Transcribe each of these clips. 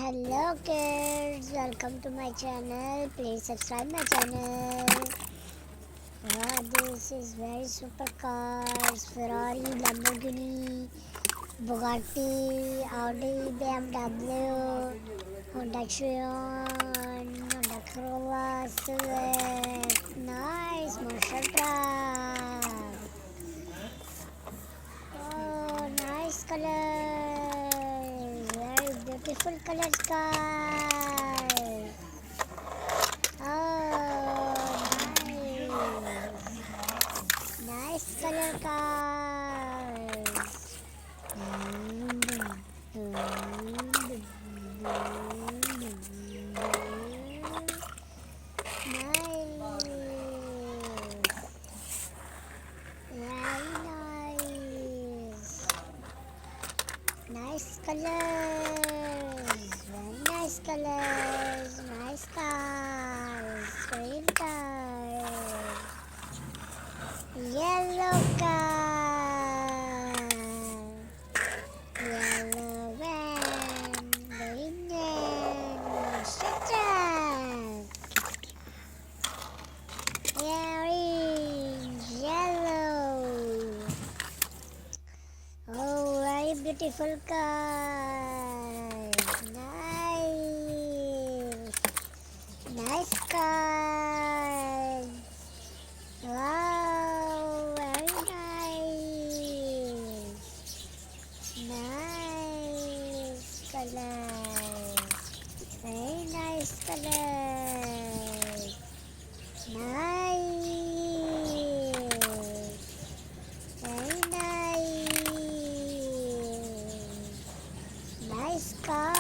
Hello kids, welcome to my channel. Please subscribe my channel. Wow, this is very super cars. Ferrari, Lamborghini, Bugatti, Audi, BMW, Honda Civic, Honda Corolla, Civic. Nice monster truck. Oh, nice colors. Very beautiful colors, guys. Oh, nice. Nice color, guys. Nice. Very nice. Nice colors. Very nice colors. Nice cars. Green cars. Yellow car. Yellow van. Green van. Monster truck. Orange. Yellow. Oh, very beautiful car. Nice. Nice car. Wow, very nice. Nice color. Very nice color. Nice. Very nice. Nice cars.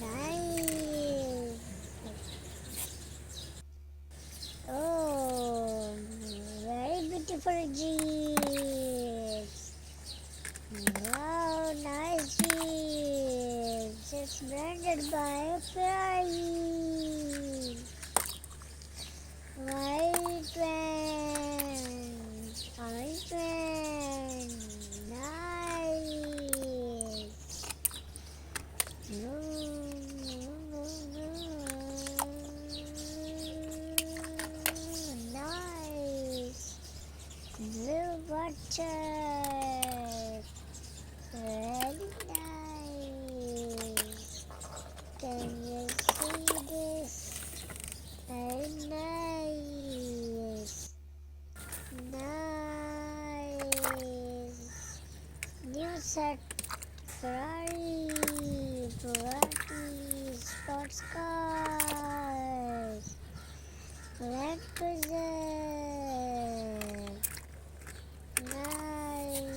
Nice. Oh, very beautiful jeeps. Wow, nice jeeps. It's branded by Ferrari. White van. Orange van. Nice. Nice. Blue butcher. Very nice. Can you see this? Very nice. Nice. New set. Ferrari, Bugatti, sports cars, Land Cruiser, nice,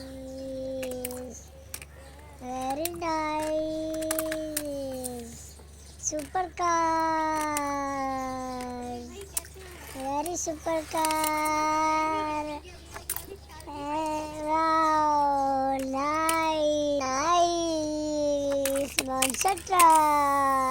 very nice, supercar, very supercar, wow, nice, nice, monster truck.